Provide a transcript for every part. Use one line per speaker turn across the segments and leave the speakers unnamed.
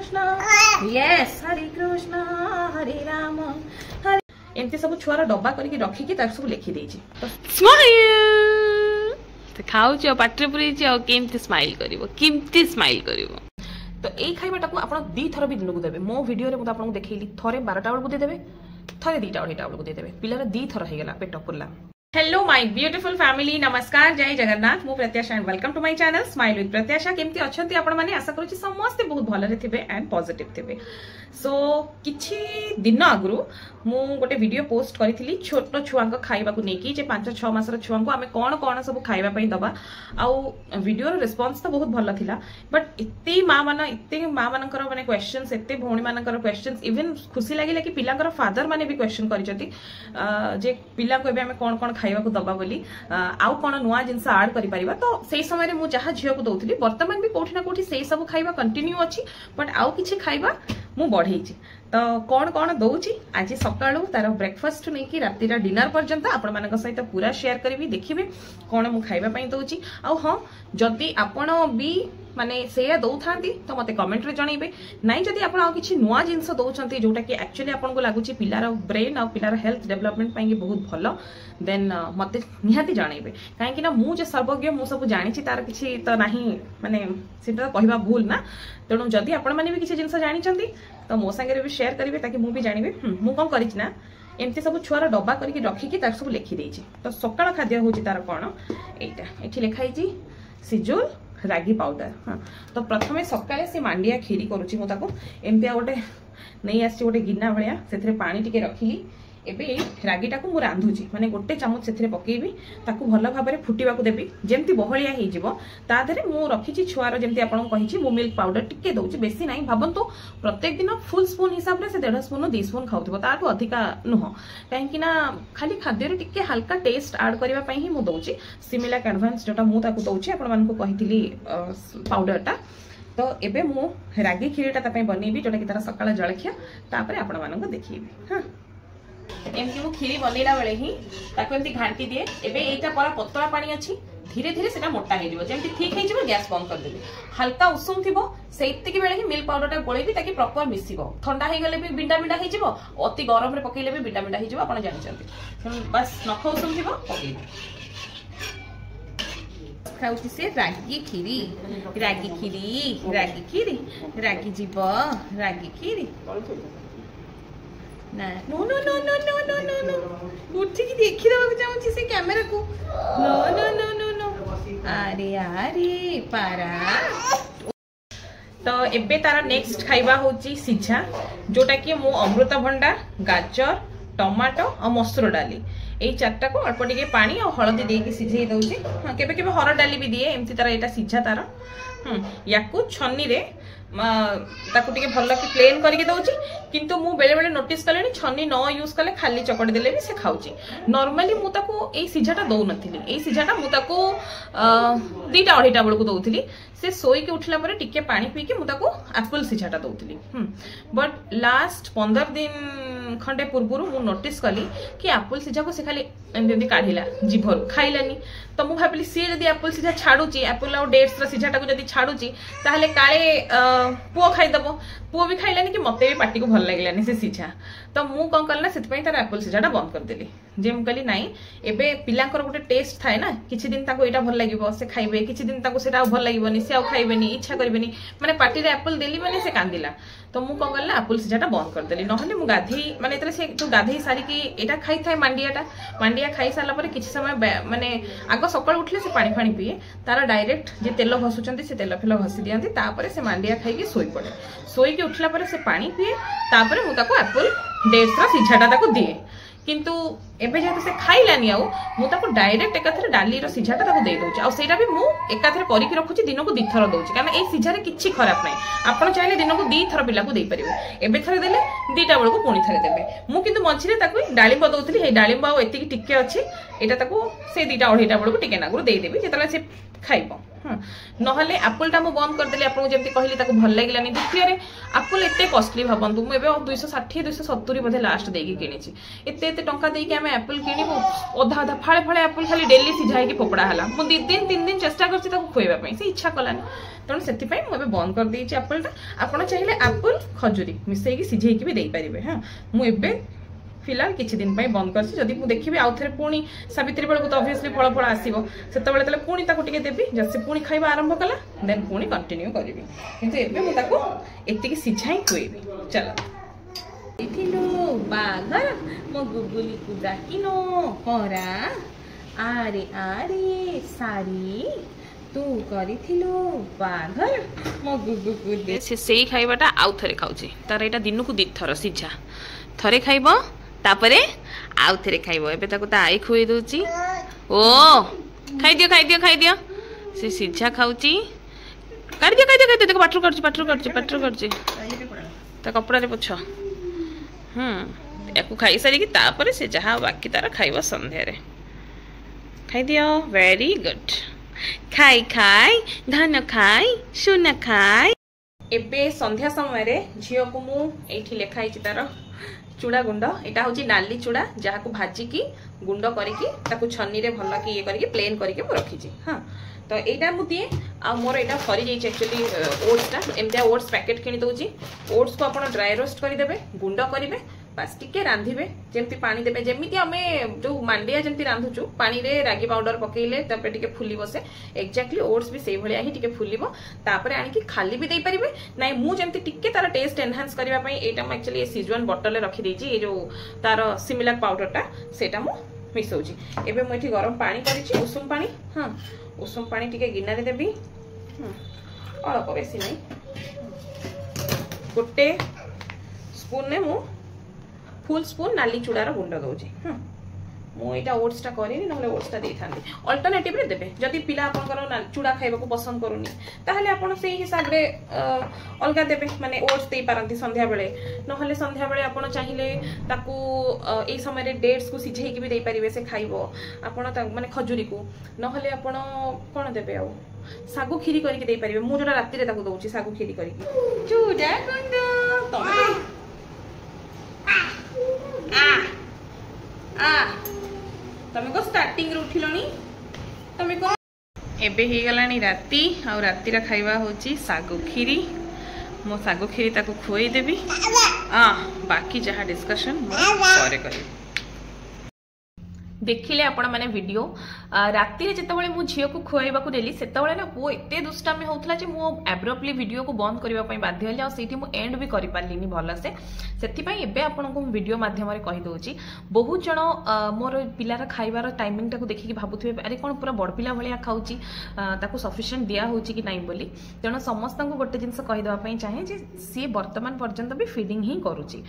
Krishna yes हरे कृष्ण हरे राम हरे एमती सब छुआर डब्बा करके रखिकी सब लिखी देछि
स्माइल खाऊ पाटे पुरी केमती स्माइल करिवो केमती स्माइल करिवो।
तो यही खाइबाटा को आप दी थर भी दिन को देवे मो वीडियो रे मुझे आपको देखैली थरे 12टा बेलू देदेवे थरे 2टा 2टा बेलू देदेवे पिलार दी थर हो गला पेट पुरला। हेलो माय ब्यूटीफुल फैमिली नमस्कार जय जगन्नाथ मु Pratyasha and welcome to my channel smile with Pratyasha केमती अछंती आपण माने आशा करूची समस्त बहुत भलरे थिबे एंड पॉजिटिव थिबे। सो किछि दिन आगु मु गोटे वीडियो पोस्ट करिथिली छोट छुआ खाइबा को नेकी जे 5-6 मासर छुआ को आमे कोन कोन सब खाइबा पई दबा आउ वीडियो रो रिस्पांस तो बहुत भल थिला बट इत्ते मां मानकर माने क्वेश्चंस इत्ते भौणी मानकर क्वेश्चंस इवन खुशी लागिला कि पिलांकर फादर माने भी क्वेश्चन करिसथि जे पिला को एबे आमे कोन कोन खाइबा को दबा बोली आउ कोन नुआ जिंस ऐड करि परिबा। तो सेही समय रे मु जहा झियो को दउथली वर्तमान भी कोठी ना कोठी सेही सब खाइबा कंटिन्यू अछि बट आउ किछि खाइबा मु बढ़ेछि। तो कौन कौन दौची आज सकाळू तार ब्रेकफास्ट नहीं कि रातिर डिनर पर्यंत आपण मानक सहित पूरा शेयर करी देखिए कौन मु खाइबा पई दउची आ हां जदी आपण भी माने सेया दौ थांती तो मते कमेंट रे जणाइबे नाही जदी आपण आ किछि नुवा जिंस दउचंती जोटा कि एक्चुअली आपण को लागुची पिलार ब्रेन आ पिलार हेल्थ डेवलपमेंट पई बहुत भलो देन मते निहाती जणाइबे काहे कि ना मु जे सर्वज्ञ मु सब जानिछि तार किछि तो नाही माने सेटा कहबा भूल ना तेणु जदी आपण माने भी किछि जिंस जानिचंती तो मो संगे भी शेयर करिवे ताकि मु भी जानिबे मु कोन करिछि ना एमती सब छुआर डब्बा करके रखिकी तार सब लिखि देछि। तो सकाळ खाद्य होछि तार कोन एटा एठी लिखाइछि सिजुल रागी पाउडर। हाँ तो प्रथमे सकाळे से मांडिया खीरी करूछि मु ताको एमती गोटे नहीं आसी गोटे गिना भलिया सेथरे पानी टिके रखिली एबे रागीटा को मु रांधुची माने गोटे चामच सेथरे पकेइबी ताकू भल भाबरे फुटीबा को देबी जेमती बहलिया हे जिवो ता धरे मु रखिची छुआर जेमती आपन कहिची मु मिल्क पाउडर टिके दउची बेसी नाही भाबंतु प्रत्येक दिन फुल स्पून हिसाब रे से 1.5 स्पून 2 स्पून खाउथबो ताटू अधिका नुह काहे कि ना खाली खाद्य रे टिके हल्का टेस्ट ऐड करबा पई ही मु दउची सिमिलर एडवांस जोटा मु ताकू दउची आपन मान को कहितली पाउडरटा। तो एबे मु रागी खीरीटा ता पई बनेबी जोटा कि तारा सकाळ जळखिया तापरे आपन मान को देखिबी। हां एमती मु खीरी बनैला बेले ही ताको एमती घांटी दिए एबे एटा परा पतला पानी अछि धीरे धीरे सेटा मोटा हे जिवो जेमती ठीक हे जिवो गैस बंद कर देबी हल्का उषुम थिबो सेइतिकी बेले ही मिल्क पाउडरटा गोळेबी ताकि प्रॉपर मिसिबो ठंडा हे गले भी बिंडा बिंडा हे जिवो अति गरम रे पकेले भी बिंडा बिंडा हे जिवो आपण जानि चंती बस नख उषुम थिबो पकेबी खाउची से रागी खीरी रागी खीरी रागी खीरी रागी जीवो रागी खीरी ना no no no no no no no no उठी की देखि दबा चाहूची से कैमरा को no no no no no अरे अरे पारा। तो एबे तारा नेक्स्ट खाइबा होची सिझा जोटा कि मु अमृतभंडा गाजर टमाटो और मसूर डाली एई चारटा को अल्प टिके पानी और हळदी दे के सिझेई दउची। हां केबे केबे हरड़ डाली भी दिए एमती तारा एटा सिझा तारा याकू छन्नी रे ताकू टिके भल कि प्लेन करके दउची किंतु मु बेले बेले नोटिस कलेनी छन्नी न यूज कले खाली चकड़ी देले भी से खाउची नॉर्मली मु ताकू एई सिझाटा दउ नथिली एई सिझाटा मु ताकू 2टा 2.5टा बेलू को दउथिली से सोई के उठला परे टिके पानी पी के मु ताकू एप्पल सिझाटा दउथिली बट लास्ट 15 दिन खंडे पूर्वरु मु नोटिस कली कि एप्पल सिझा को से खाली एमती काढिला जीभर खाइलानी तो मु भाबिली सी जदी एप्पल सिझा छाडुची एप्पल और डेट्स रा सिझाटा को जदी छाडुची ताहले काळे पुओ खाइदबो पुओ भी खाइलानी कि मते भी पार्टी को भल लागलानी से सिझा तो मु कोन करला सेत पई तार एप्पल सिझाटा बंद कर देली जे मु कहली नाही एबे पिलांकर गोटे टेस्ट थाए ना किछि दिन ताको एटा भल लागिबो से खाइबे किछि दिन ताको सेटा भल लागिबोनी से आ खाइबेनी इच्छा करबेनी माने पार्टी रे एप्पल देली माने से कांदिला तो मु कोन करला एप्पल सिझाटा बंद कर देली नहले मु गाधी माने एतरे से तो गाधी सारी की एटा खाइ थाए मांडिया खाइ साला परे किछि समय माने आगो सकाळ उठले से पानी फानी पिए तार डायरेक्ट जे तेल घसुचंती से तेल फेल घसी दियंती तापरे से मांडिया खाइ के सोई पड़े सोई के उठला परे से पानी पिए तापरे मु ताको एप्पल डेट्स रा सिझाटा ताको दिए किंतु एबे जेते से खाइलानी आउ मु ताको डायरेक्ट एकाथरे डाली रो सिझाटा ताको दे दोची आ सेटा भी मु एकाथरे करी के रखुची दिन को 2 थर दोची कारण ए सिझा रे किछि खराब नै आपण चाहिले दिन को 2 थर पिला को दे परिबे एबे थरे देले 2टा बेल को पुणी थरे देबे मु किंतु मझिरे ताको डालिंब दउतली हे डालिंब आ एतिकी टिके अछि एटा ताको से 2टा 2.5टा बेल को टिके नागुर दे देबी जेतला से खाइबो हाँ नहले एप्पलटा मु बंद करदेली आपको जमी कहली भल लगे द्वितीय एप्पल एत कस्टली भावतु मुझे 260 270 बोधे लास्ट देकी किणी एत टंका देकी आम एप्पल किणु अधा अधा फाड़े फाड़े एप्पल खाली डेली सिझाई फोपड़ा है मुझे 2 दिन 3 दिन चेष्टा कर खुआवाई से इच्छा कलानी तेणु से मुझे बंद कर देती एप्पलटा आपड़ चाहिए एप्पल खजूरी मिसेकी सिझेकी भी देपारे हाँ मुझे फिलहाल किसी दिन बंद कर जदि मुझे देखी आउ थे पुणी सावित्री बेलू तो ऑब्वियसली फल फल आसो से पुणी ताको देवी जब से पुणी खाଇବା आरंभ कला देन पुणी कंटिन्यू करी किंतु एबे मु ताको एतिकी सिझाई खुएबी चलो बागर मो गुगुली को डाकिनो हरा आरे आरे सारी तू करिथिलो बागर मो गुगु को दे
से खाइबाटा आउ थरे खाउची तार एटा दिन को 2 थर सिझा थरे खाइबो तापरे आउ थरे खाइबो एबे ताको ता आई खुई दोची ओ खाइ दियो से सिझा खाउची कर दियो देखो पाटरू करची ता कपड़ा रे पोछ याकू खाई सारी कि तापरे से जहा बाकी तार खाइबो संध्या रे खाइ दियो वेरी गुड खाई खाई धन खाई सुन खाई
एबे संध्या समय रे झियो को मु एठी लेखाई तार चूड़ा गुंड एटा होची नाली चूड़ा जहा को भाजी की गुंड करिकी ताकू छन्नी रे भल्ला की ये करिकी प्लेन करिकी मु रखी छी हां तो एटा मु दिए आ मोर एटा सरी जाई एक्चुअली ओट्स ता एमतिया ओट्स पैकेट किनी दोची ओट्स को आपण ड्राई रोस्ट करि देबे गुंड करिवे बास टिके रांधिबे जेमती पानी देबे जेमिति हमे जो मांडिया जेमती रांधुचु पानी रे रागी पाउडर पकेइले तबे टिके फुली बसे एक्जेक्टली ओट्स भी सेई भलिया ही टिके फुलीबो तापरे आनी की खाली भी देई परिबे नाइ मु जेमती टिके तार टेस्ट एनहांस करबा पई एटा म एक्चुअली सिजवान बोतल रे रखी देची ए जो तार सिमिलर पाउडर टा सेटा मु मिसौची एबे मु एठी गरम पानी करिची उषुम पानी हां उषुम पानी टिके गिना रे देबी अल्प बेसी नै गोटे स्पून ने मु फुल स्पून नाली चूड़ार गुंड दौची मुझा ओट्स करेनि ना ओट्स दे था अल्टरनेटिव रे देबे जदि पिला आपनकर चूड़ा खाइबा को पसंद करूनी ताहले आपण से हिसाब रे अलगा देबे माने ओट्स दे पारंती संध्या बेले नहले संध्या बेले आपण चाहिए ताकू ए समय रे डेट्स को सिझेई के भी दे परिबे से खाइबो आपण माने खजूरी को नहले आपण कोन देबे आ सागु खीरी करके दे परिबे मु जोटा राती रे ताकू दउची सागु खीरी करके चूड़ा गुंड तमें को स्टार्टिंग उठिलनी तमें को एबे ही गलानी राती आ राती रा खाइबा होची सागु खीरी मो सागु खीरी ताको खुई देबी बाकी जहा डिस्कशन करे करी देखिले आपण माने वीडियो राती रे जेतबळे मु झियो को खुआइबा को देली सेतबळे ना पो एते दुष्टामी होतला जे मु एब्रप्टली वीडियो को बंद करबा पई बाध्य हले आ सेठी मु एंड भी करि पारलिनी भल से सेति पई एबे आपण को वीडियो माध्यम रे कहि दोची बहुत जण मोर पिलार खाइबार टाइमिंग टाको देखि कि भाबुथबे अरे कोन पूरा बड़ पिला भलिया खाउची ताको सफिशिएंट दिया होची कि नाही बोली तेणु समस्त को गोटे जिंस कहि दवा पई चाहे जे सी वर्तमान पर्यंत भी फीडिंग ही करूची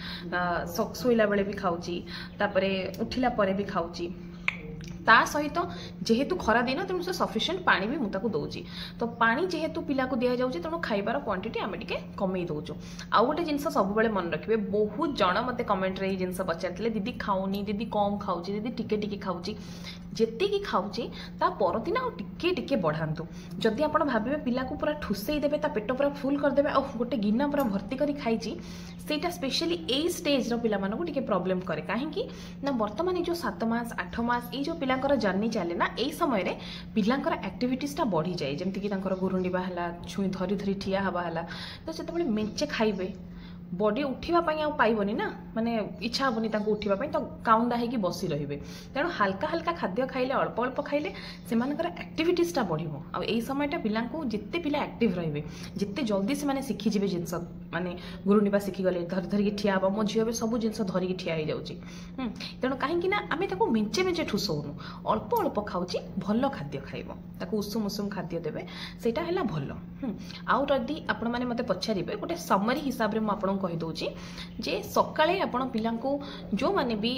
सोइला बेले भी खाउची तापरे उठिला परे भी खाउची ता सहित जेहेतु खरा दिन तेणु से सफिशिएंट पानी भी मुझे दौची तो पानी जेहेतु पिला को दि जाऊँगी तेणु खाइबार क्वांटिटी आम टे कमे दौचु आउ गोटे जिनस सब मन रखिए बहुत जन मत कमेंट रे जिनस पचार दीदी खाऊनी दीदी कम खाऊँ दीदी टिके टिके खाऊँ जेतिकी खाऊँगी ता परदिन आ टिके टिके बढ़ातु जदि आप भावे पिला को पूरा ठुसई देवे ता पेट पूरा फुल करदे और गोटे गिना पूरा भर्ती करी खाई सेटा स्पेशली ए स्टेज पिला मानकु टिके प्रॉब्लम करे काहेकि ना वर्तमान जो 7 मास 8 मास ये जो पिलांकर जर्नी चले ना ए समय रे पिलांकर एक्टिविटीज टा बढ़ी जाए जमती कि तांकर गुरुंडी बाहला छुई धरी धरी ठिया हवा हला तो सेतबेले मेंचे खाइबे बॉडी उठिबा पई आ पाइबनी ना माने इच्छा हबनी तांको उठिबा पई तो काउंडा है कि बसी रहिबे तेणु हल्का हल्का खाद्य खाइले अल्प अल्प खाइले सेमानकर एक्टिविटीज टा बढ़िबो आ एई समयटा पिलांको जिते पिला एक्टिव रहिबे जिते जल्दी से माने सिखि जिवे जिंस माने गुरुनिबा सिखि गले धर धर के ठिया हबा मो झियो बे सब जिंस धरि के ठिया हो जाउची तेणु काहे कि ना आमे ताको मेंचे मेंचे ठुसौनु अल्प अल्प खाउची भलो खाद्य खाइबो ताको उषुम उषुम खाद्य देबे सेटा हैला भलो आउ रदी आपण माने मते पछारिबे गोटे समरी हिसाब रे म आपण कहि दउची जे सकाळे आपण पिलांको जो माने भी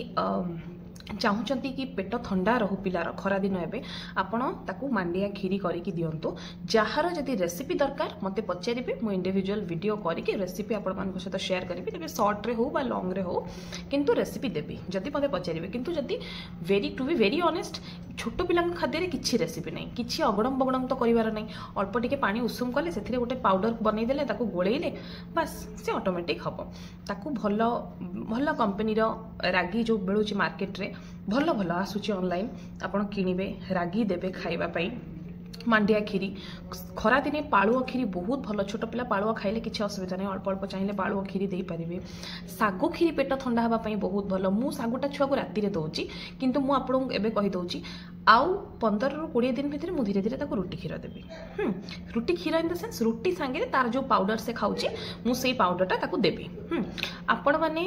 चाहूँगी कि पेट ठंडा रहू पिलार खरा दिन एवं आपण ताकू मांडिया खीरी करके दिंतु जार जदि रेसिपी दरकार मत पचारे मु इंडिविजुअल वीडियो करके रेसिपी आपण मान सहित शेयर करी तेज सर्ट रे हो बा लॉन्ग रे हो किंतु रेसिपी देवी जदि मत पचारे किंतु जदि टू बी वेरी ऑनेस्ट छोट पिला खाद्य किसी रेसिपी नहीं किसी अगड़म बगड़म तो करार नहीं अल्प टिके पानी उषुम कले से गोटे पाउडर बनईदे गोलेले बास से ऑटोमेटिक हम ताकू भल भल कंपनी रागी जो मिलूँ मार्केट रे भल भल आसूची ऑनलाइन आपण किनिबे रागी देबे खाइबा पई मांडिया खीरी खरा दिने पालुआ खीरी बहुत भल छोट पिला पालुआ खाइले किसी असुविधा नहीं अल्प अल्प चाहिए पालुआ खीरी दे पारिबे सागु खीरी पेट ठंडा हवा पई बहुत भल मु सागुटा छुआ को राति रे दउची किंतु मु आपन एबे कहि दउची आउ 15 रु 20 दिन भीतर मु धीरे धीरे ताको रोटी खीर देबी रोटी खीर इन द सेंस रोटी सांगे तार जो पाउडर से खाउची मु सेई पाउडरटा ताको देबी आपण माने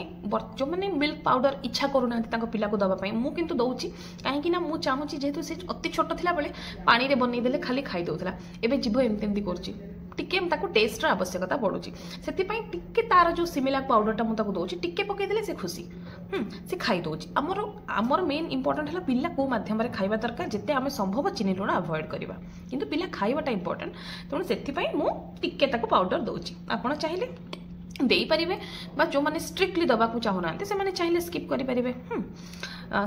जो माने मिल्क पाउडर इच्छा करूना ताको पिला को दबा पई मु किंतु दउची काहे कि ना मु चाहूची जेहेतु से अति छोट थिला बेले पानी रे बनै देले खाली खाई दउथला एबे जीव एमती करची टिके ताको टेस्ट रा आवश्यकता पड़ुची सेति पई टिके तार जो सिमिलाक पाउडरटा मु ताको दउची टिके पके देले से खुशी से खाई दउची हमर मेन इंपोर्टेंट हला पिला को माध्यम रे खाइबा दरकार जेते आमे संभव चीनी लुण अवॉइड करबा किंतु पिला खाइबाटा इंपोर्टेंट तेणु सेति पई मु टिके ताको पाउडर दउची आपण चाहिले देई परिबे बा जो माने स्ट्रिक्टली दबा को चाहुना से माने चाहिले स्किप करि परिबे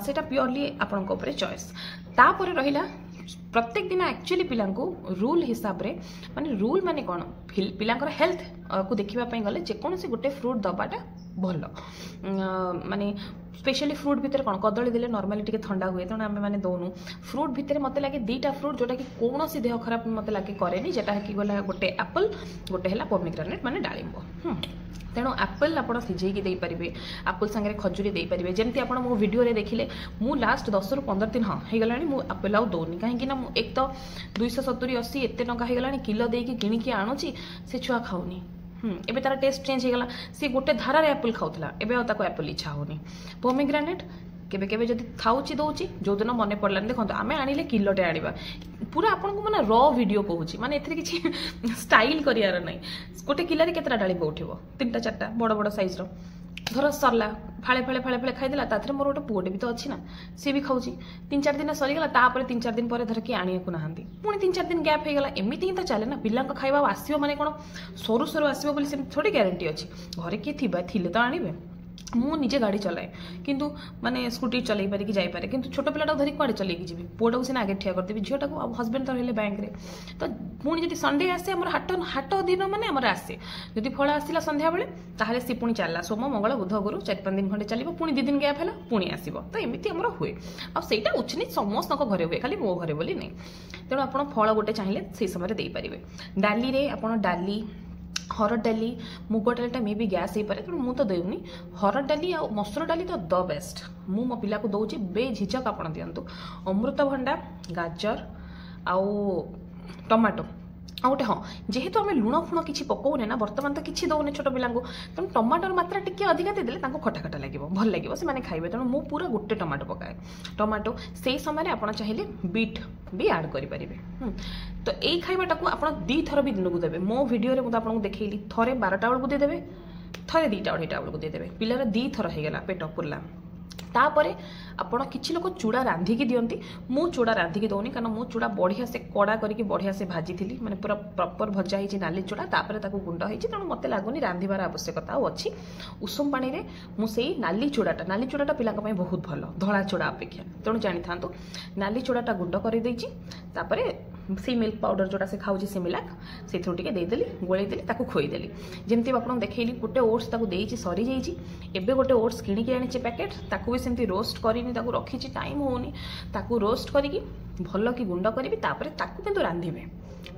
सेटा प्योरली आपन को ऊपर चॉइस तापर रहिला प्रत्येक दिन एक्चुअली पिला रूल हिसाब रे माने रूल माने कौन पिलांकर हेल्थ को देखिबा पई गले जेकोनसी गोटे फ्रूट दबाटा भल माने स्पेशली फ्रूट भितर कौन कदली देले नॉर्मली टिके ठंडा हुए तेणु आम मैंने दौनु फ्रूट भितर मत लगे दुईटा फ्रूट जोटा कि कौन देह खराब मत लगे करे जेटा कि गला गोटे एप्पल गोटे है पोमीग्रेनेट माने डालिंब तेणु एप्पल आप सिझे दे पारे एप्पल सांगे खजुरी दे पारे जमी आप मो वीडियो रे देखिले मु लास्ट 10 रु 15 दिन हाँ होगा मु एप्पल आउ दौनी कहीं एक तो 270 80 एत टंका होगा किलो देकी किणिकी आणुची से छुआ खाऊनी एबे तार टेस्ट चेंज हो गला सी गोटे धारा एप्पल खाऊला एबे आ ताको एप्पल इच्छा होनी पोमीग्रेनेट केबे केबे जदि थाउची दउची जो दिन मने पड़लानी देखो आमे आनिले किलोटे आनिबा पूरा आपन को माने रॉ वीडियो कहूची माने एथरे किछि स्टाइल करियार नै गोटे किलो रे केतरा डाली उठिबो 3टा 4टा बड़ बड़ साइज रो धर सरला फाळे फाळे फाळे फाळे खाइदेला ताथरे मोर गोटे पुओटे भी तो अछि ना से भी खाउची 3-4 दिन सरीगला तापर 3-4 दिन पर धर कि आनिया को नाहंती पुणी 3-4 दिन गैप हो गला एमिति ही तो चले ना पिला खाइबा आसीबो माने कोन सरू सरू आसीबो बोली से थोड़ी ग्यारंटी अछि घरे के थिबा थिले तो आनिबे मु निजे गाड़ी चलाए किंतु माने स्कूटी चलाई पारे कि जाई पारे किंतु छोट पिलाटा धरी कुआडे चलेकी जीवी पुओटा को सिना आगे ठिया कर देबी झियोटा को हस्बैंड तो रहले बैंक रे तो पुणी जदि संडे आसे हमर हाट दिन माने हमर आसे जदि फळ आसिला संध्या बेले ताहाले सी पुणी चलला सोम मंगल बुध गुरु 4-5 दिन खंडे चलिबो पुणी 2 दिन गैप हैला पुणी आसीबो तो एमिति हमर हुए आ सेटा उछनी समस्त को घरे हुए खाली मो घरे बोली नै तेणु आपण फळ गोटे चाहिए से समय देई परिबे डाली रे आपण डाली हरड़ डाली मुग डालीटा मे भी गैस हो पारे तेणु मु तो देउनी हरड़ डाली आ मसूर डाली तो द बेस्ट मु मो पिला को दउची बेझिझक आपण दियंतु अमृतभंडा गाजर आउ टमाटो आ गोटे हाँ जेहेतु आम लुण फुण किसी पकाउने ना बर्तमान तो किसी दौने छोट पिला तेणु टमाटर मात्रा टिके अधिका देदेले खटा खटा लगे भल लगे से मैंने खाइबे तेणु मु पूरा गोटे टमाटो पकाए टमाटो से समय आप चाहिए बीट भी ऐड करें तो यही खाइबाटा को आप 2 थर भी दिन को देवे मो वीडियो मुझे आपको देखली थे 12टा बेलू देदेवे थे 2टा 2.5टा बेलू देदेवे पिलार 2 थर होगा पेट पुरला तापरे आपण किछि लोक चूड़ा रांधिकी दियंती मु चूड़ा रांधिकी दौनी कारण मु चूड़ा बढ़िया से कड़ा करके बढ़िया से भाजी थी माने पूरा प्रॉपर भजा ही नाली चूड़ा तापरे ताको गुंड होई तेणु मते लागुनी रांधिबार आवश्यकता अछि उषुम पानी रे मु सेई नाली चूड़ाटा पिला पई बहुत भल धला चूड़ा अपेक्षा तेणु जानि थांतु नाली चूड़ाटा गुंड कर देछि तापरे सी मिल्क पाउडर जोटा से खाऊँ सिमिलाक से टिके देदेली गोल देली ताको खोईदेली जमती आपको देखली गोटे ओट्स ताको देइछि सरी जाइछि एबे गोटे ओट्स किणिकी आनिछि पैकेट ताको भी सेमती रोस्ट करिनी ताको रखिछि टाइम होनी ताको रोस्ट करिकी भल कि गुंड करी तापरे ताको किंतु रांधिबे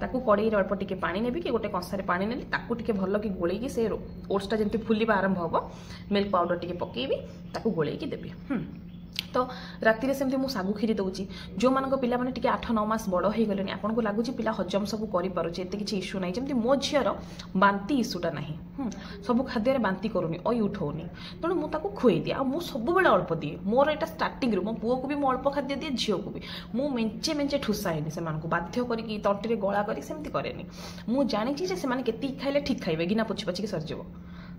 ताको कड़ाई अल्प टिके पानी नेबी कि गोटे कंसारे पानी नेली ताको टिके भल कि गोलेकी से ओट्सटा जमती फुलिबा आरंभ हबो मिल्क पाउडर टिके पकेबी ताको गोलेकी देबी तो राति रे सेमती मु सागु खीरी दउची जो मानको पिला माने टिके 8-9 मास बड़ हो गलेनी आपन को लागुची पिला हजम सब करि पारुची एते किछि इश्यू नाही जेमती मो झियर बांती इश्यूटा नाही सब खाद्य रे बांती करूनी ओई उठौनी तेणु मु ताको खुई दिया आ मु सब बेले अल्प दिए मोर एटा स्टार्टिंग रो मो पुओ को भी मो अल्प खाद्य दिए झियो को भी मु मेंचे मेंचे ठुसाइनी से मानको बाध्य करी तंटी रे गळा करी सेमती करेनी मु जानि छी जे से माने केती खाइले ठीक खाइबे गिना पुछि पुछि के सर जेबो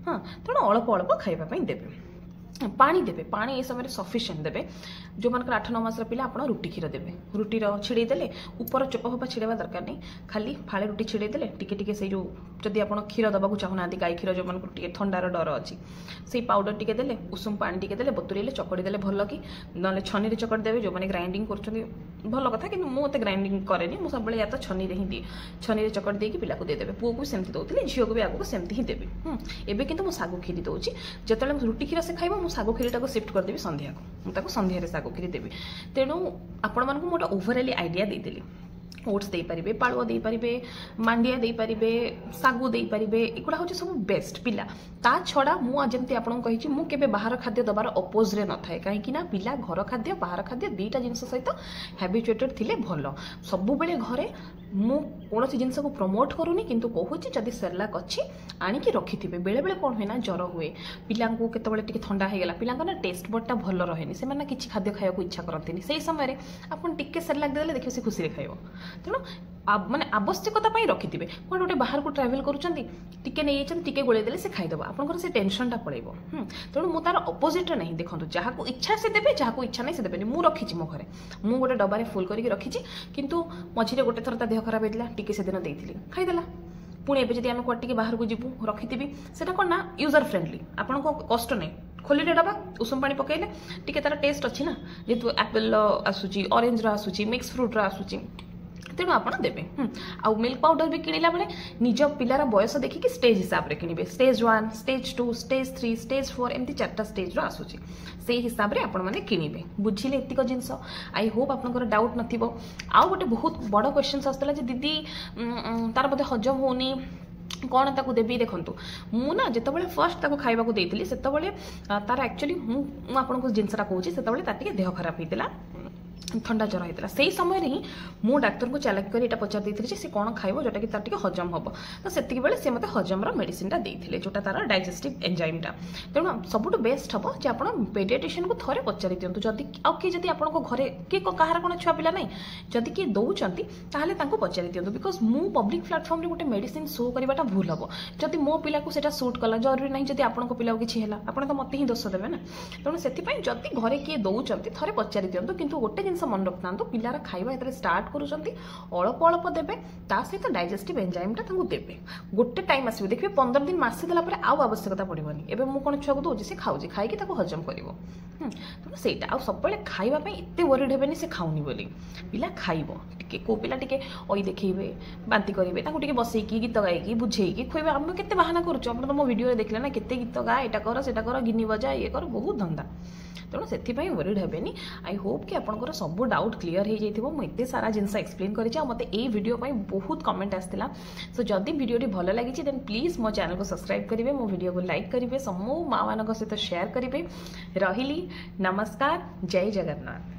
हां तेणु अल्प अल्प खाइबा पई देबे पानी देवे पानी ये समय सफिशिएंट देवे जो मान 8-9 मास पिला आप रुटी क्षीर देवे रुटीर छिड़े देले ऊपर चोपा फोपा छिड़ेवा दरकार नहीं खाली फाड़े रुटी छिड़े देले टिके टिके से जो जदि आप क्षीर दबाक चाहूना गाई क्षीर जो मानक टिके थंडार डर अच्छी से पाउडर टिके देले उषुम पानी टिके देले बतुरेले चकड़ी देले भल कि ना छनी चकड़ी देवे जो मैंने ग्राइंडिंग कर भल कथा कि मुझे ग्राइंडिंग कैनि मुझे सब या तो छनी ही दिए छनी चकड़ी देकी पिला को देदेवे पुओ को सेमती दौली झील को भी आगे सेमती ही देवी एवं कितु सागु खीरी दूसरी जो रुटी क्षीर से खाइब सागु खीरी टाक सिफ्ट करदेवी संध्या को मुझे संध्यारे सागु खीरी देवी तेणु आपण मानक गोटे ओभरअली आइडिया देदेली ओट्स दे पारिबे पालुआ दे पारिबे मांडिया दे पारिबे सागु दे पारिबे एगुड़ा हूँ सब बेस्ट पिला ता छड़ा मुझे आपको कही मु केबे बाहर खाद्य दबार अपोज रे न थाए कहीं पिला घर खाद्य बाहर खाद्य दुईटा जिनस सहित हैबिचुएटेड थिले भल सब बेले घरे मु कौन जिनस को प्रमोट करूनी किंतु कहूँ जदि सेरलाक अच्छी आणिकी रखिथे बेले बेले कौन हुए ना ज्वर हुए पिला केतबेले ठंडा होगला पिला टेस्ट बडटा भल रहे से किसी खाद्य खाया इच्छा करती से समय आपन टिके सेरलाक देले देखिए से खुशी खाइब तेणु माने आवश्यकता रखिथे कौन गोटे बाहर को ट्रावेल करुँचे नहीं गोलैदेले से खाईदेव आपंकर से टेंशनटा पड़ेब तेणु मु तार अपोजिट नहीं देखो जहाँ इच्छा से देवे जहाँ इच्छा नहीं से देवे मुझे रखी मो घरे मुझे गोटे डबारे फुल करके रखी किंतु मझे गोटे थर देह खराब होता टिके से दिन देती खाईदेला पुणी एवं जब आम कटे बाहर को जीवु रखी से कौन ना यूजर फ्रेंडली आपको कष्ट नहीं खोलिले डबा उषुम पानी पकईले टिके तार टेस्ट अच्छी ना जेहतु एप्पल आसूची ऑरेंज आसूची मिक्स फ्रुट आसूची तेणु आप देवे आउ मिल्क पाउडर भी किणला बेले निज पिलार बयस देखिए स्टेज हिसाब से किणवे स्टेज 1 स्टेज 2 स्टेज 3 स्टेज 4 एमती 4टा स्टेज आसूची से हिसाब से आपण किणवे बुझिले एतिक जिनस आई होप आपनकर डाउट नथिबो आउ गोटे बहुत बड़ क्वेश्चन आसला दीदी तार बोधे हजम होनी कौन ताकू देवी देखु मुझे जिते फर्स्ट ताको खाइबा को देती से तार एक्चुअली मुझे जिनसा कहूँ से देह खराब होता ठंडा ज्वर होता से समय ही मु डाक्तर को चालाक कर पचार देती से कौन खाइब जोटा कि तार हजम हम तो से से मत हजम मेडिसिन देते जोटा तार डाइजेस्टिव एंजाइमटा तेणु सबुठ बेस्ट हम जे आप पेडियाट्रिशियन को थोड़े पचारि दिंतु जदि आदि आपको घरे किए कहार कौन छुआ पिला ना जदि किए दौरान ताहले पचारि दिंतु बिकज मु पब्लिक प्लाटफर्म गोटे मेडिसिन शो करवाटा भूल हम जदि मो पिला को सेटा सूट कला जरूरी नहीं जदि आपको पिला किसी है आप तो मत ही दोष देवे ना तेणु से जदि घरे किए दौरान थे पचारि दिंतु किंतु गोटे जिन मन रखता पिलार खाइबा ये स्टार्ट करुँच अल्प अल्प देवे सहित डाइजेस्टिव एंजाइमटा देवे गोटे टाइम आसो देखिए 15 दिन मसे देला आउ आवश्यकता पड़ोनी एवं मुझे कौन छुआ को दूसरी से खाऊँ खाई हजम कर तेणु से सब खाइबा एत वरिड हेनी से खाऊनी बोली पिला खाइब टिके को पिला टिके अई देखेबे बांती करेंगे टिके बसैकी गीत गायकी बुझेकी खुएबे आम केते बाहाना करुँ आप तो मो वीडियो देखले ना केते गीत गा एटा कर गिनी बजा ये कर बहुत धंदा तेणु से वरिड हेनी आई होप कि आपंकर सब डाउट क्लीयर हो जाइए मुझे सारा जिनस एक्सप्लेन करी मत ये वीडियो बहुत कमेंट आसाला सो जदि वीडियो भल लगी देन प्लीज मो चैनल को सब्सक्राइब करेंगे मो वीडियो को लाइक करेंगे समूह माँ मान सहित शेयर करेंगे रही नमस्कार जय जगन्नाथ।